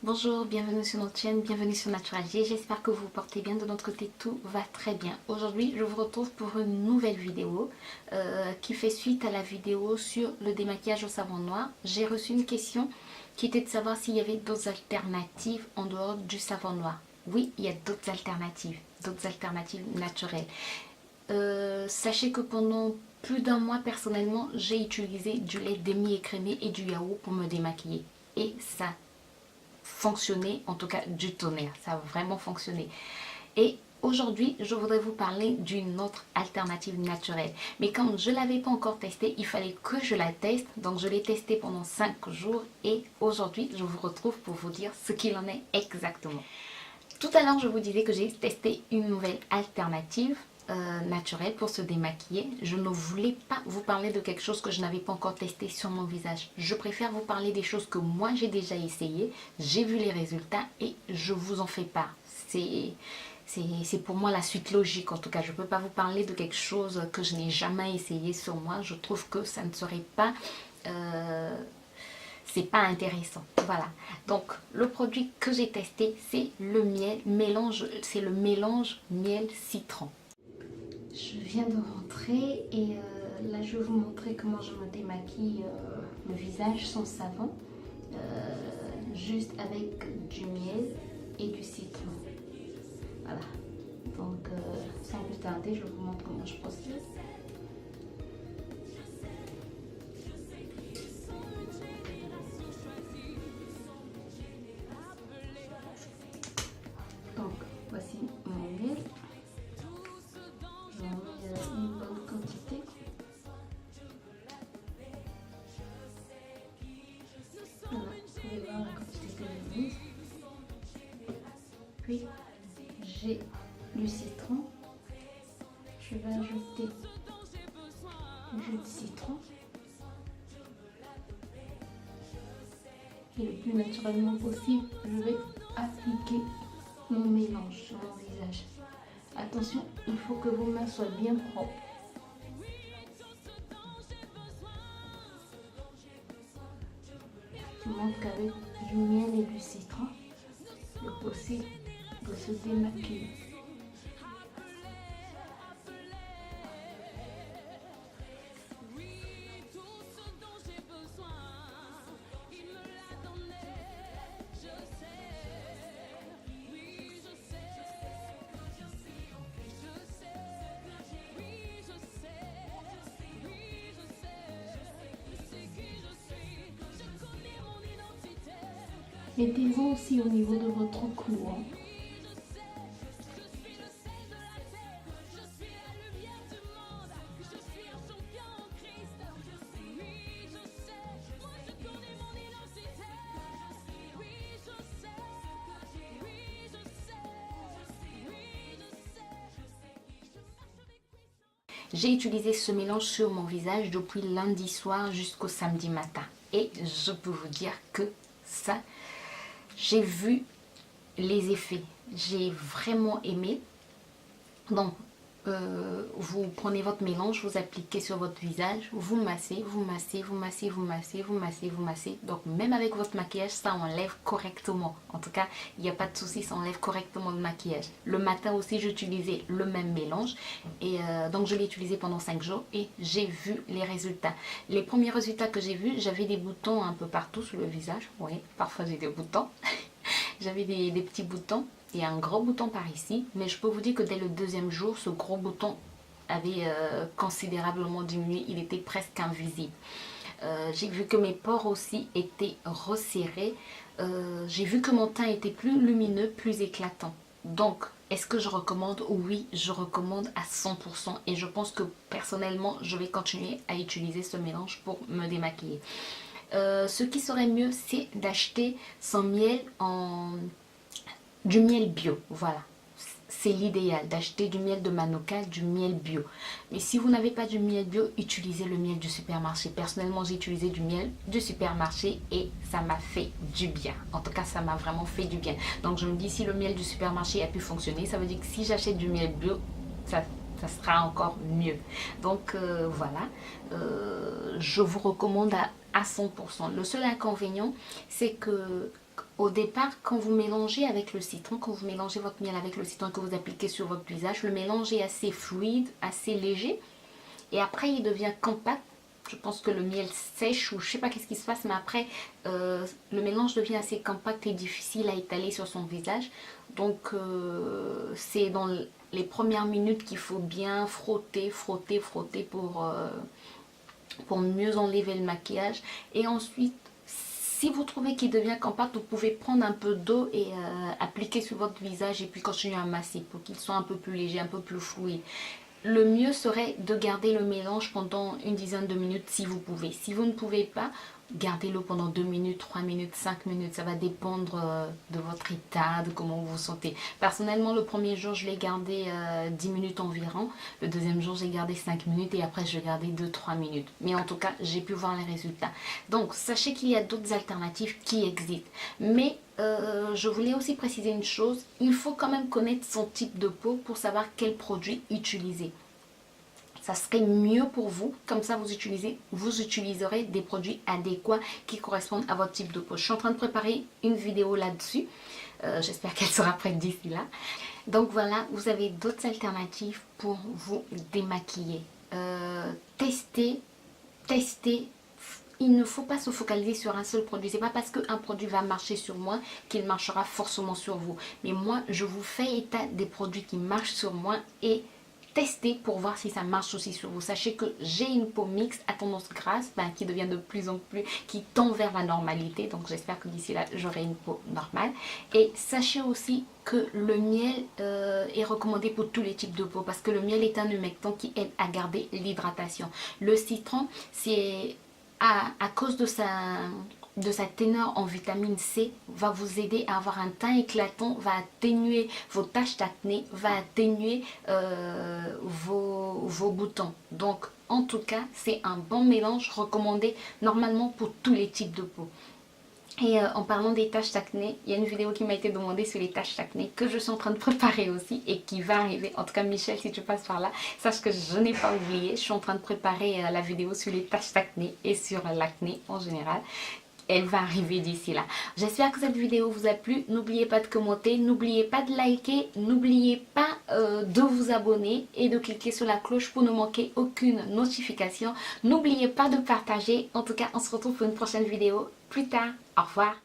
Bonjour, bienvenue sur notre chaîne, bienvenue sur Natural J. J'espère que vous vous portez bien, de notre côté tout va très bien. Aujourd'hui je vous retrouve pour une nouvelle vidéo qui fait suite à la vidéo sur le démaquillage au savon noir. J'ai reçu une question qui était de savoir s'il y avait d'autres alternatives en dehors du savon noir. Oui, il y a d'autres alternatives naturelles. Sachez que pendant plus d'un mois personnellement j'ai utilisé du lait demi-écrémé et du yaourt pour me démaquiller et ça fonctionné, en tout cas du tonnerre, ça a vraiment fonctionné. Et aujourd'hui je voudrais vous parler d'une autre alternative naturelle, mais comme je ne l'avais pas encore testée, il fallait que je la teste, donc je l'ai testée pendant 5 jours et aujourd'hui je vous retrouve pour vous dire ce qu'il en est exactement. Tout à l'heure je vous disais que j'ai testé une nouvelle alternative naturelle pour se démaquiller. Je ne voulais pas vous parler de quelque chose que je n'avais pas encore testé sur mon visage. Je préfère vous parler des choses que moi j'ai déjà essayé, j'ai vu les résultats et je vous en fais part. C'est pour moi la suite logique. En tout cas, je ne peux pas vous parler de quelque chose que je n'ai jamais essayé sur moi. Je trouve que ça ne serait pas c'est pas intéressant. Voilà, donc le produit que j'ai testé, c'est le mélange miel citron. Je viens de rentrer et là je vais vous montrer comment je me démaquille le visage sans savon, juste avec du miel et du citron. Voilà, donc sans plus tarder, je vous montre comment je procède. Donc voici mon miel. J'en mets une bonne quantité. Voilà, vous pouvez voir la quantité que j'ai mise. Puis j'ai du citron. Je vais ajouter du jus de citron. Et le plus naturellement possible, je vais appliquer mon mélange sur mon visage. Attention, il faut que vos mains soient bien propres. Je montre qu'avec du miel et du citron, c'est possible de se démaquiller. Mettez-en aussi au niveau de votre cou. J'ai utilisé ce mélange sur mon visage depuis lundi soir jusqu'au samedi matin. Et je peux vous dire que ça, j'ai vu les effets. J'ai vraiment aimé. Donc, vous prenez votre mélange, vous appliquez sur votre visage, vous massez, vous massez, vous massez, vous massez, vous massez, vous massez. Donc, même avec votre maquillage, ça enlève correctement. En tout cas, il n'y a pas de souci, ça enlève correctement le maquillage. Le matin aussi, j'utilisais le même mélange. Et donc, je l'ai utilisé pendant 5 jours et j'ai vu les résultats. Les premiers résultats que j'ai vus, j'avais des boutons un peu partout sur le visage. Oui, parfois j'ai des boutons. J'avais des petits boutons et un gros bouton par ici, mais je peux vous dire que dès le deuxième jour, ce gros bouton avait considérablement diminué, il était presque invisible. J'ai vu que mes pores aussi étaient resserrés, j'ai vu que mon teint était plus lumineux, plus éclatant. Donc, est-ce que je recommande? Oui, je recommande à 100% et je pense que personnellement, je vais continuer à utiliser ce mélange pour me démaquiller. Ce qui serait mieux, c'est d'acheter son miel du miel bio. Voilà, c'est l'idéal, d'acheter du miel de Manuka, du miel bio. Mais si vous n'avez pas du miel bio, utilisez le miel du supermarché. Personnellement, j'ai utilisé du miel du supermarché et ça m'a fait du bien. En tout cas, ça m'a vraiment fait du bien. Donc, je me dis, si le miel du supermarché a pu fonctionner, ça veut dire que si j'achète du miel bio, ça sera encore mieux. Donc voilà, je vous recommande à 100%. Le seul inconvénient, c'est que Au départ, quand vous mélangez avec le citron, quand vous mélangez votre miel avec le citron que vous appliquez sur votre visage, le mélange est assez fluide, assez léger. Et après, il devient compact. Je pense que le miel sèche ou je sais pas qu'est-ce qui se passe, mais après, le mélange devient assez compact et difficile à étaler sur son visage. Donc, c'est dans les premières minutes qu'il faut bien frotter, frotter, frotter pour mieux enlever le maquillage. Et ensuite, si vous trouvez qu'il devient compact, vous pouvez prendre un peu d'eau et appliquer sur votre visage et puis continuer à masser pour qu'il soit un peu plus léger, un peu plus fluide. Le mieux serait de garder le mélange pendant une dizaine de minutes si vous pouvez. Si vous ne pouvez pas, gardez-le pendant 2 minutes, 3 minutes, 5 minutes. Ça va dépendre de votre état, de comment vous vous sentez. Personnellement, le premier jour, je l'ai gardé 10 minutes environ. Le deuxième jour, j'ai gardé 5 minutes et après, je l'ai gardé 2-3 minutes. Mais en tout cas, j'ai pu voir les résultats. Donc, sachez qu'il y a d'autres alternatives qui existent. Mais je voulais aussi préciser une chose, il faut quand même connaître son type de peau pour savoir quel produit utiliser. Ça serait mieux pour vous, comme ça vous utiliserez des produits adéquats qui correspondent à votre type de peau. Je suis en train de préparer une vidéo là-dessus, j'espère qu'elle sera prête d'ici là. Donc voilà, vous avez d'autres alternatives pour vous démaquiller. Testez. Il ne faut pas se focaliser sur un seul produit. C'est pas parce qu'un produit va marcher sur moi qu'il marchera forcément sur vous. Mais moi, je vous fais état des produits qui marchent sur moi et testez pour voir si ça marche aussi sur vous. Sachez que j'ai une peau mixte à tendance grasse qui devient de plus en plus, qui tend vers la normalité. Donc j'espère que d'ici là, j'aurai une peau normale. Et sachez aussi que le miel est recommandé pour tous les types de peau parce que le miel est un humectant qui aide à garder l'hydratation. Le citron, c'est à cause de sa teneur en vitamine C, va vous aider à avoir un teint éclatant, va atténuer vos taches d'acné, va atténuer vos boutons. Donc en tout cas, c'est un bon mélange recommandé normalement pour tous les types de peau. Et en parlant des taches d'acné, il y a une vidéo qui m'a été demandée sur les taches d'acné que je suis en train de préparer aussi et qui va arriver. En tout cas, Michel, si tu passes par là, sache que je n'ai pas oublié. Je suis en train de préparer la vidéo sur les taches d'acné et sur l'acné en général. Elle va arriver d'ici là. J'espère que cette vidéo vous a plu. N'oubliez pas de commenter, n'oubliez pas de liker, n'oubliez pas de vous abonner et de cliquer sur la cloche pour ne manquer aucune notification. N'oubliez pas de partager. En tout cas, on se retrouve pour une prochaine vidéo plus tard. Au revoir.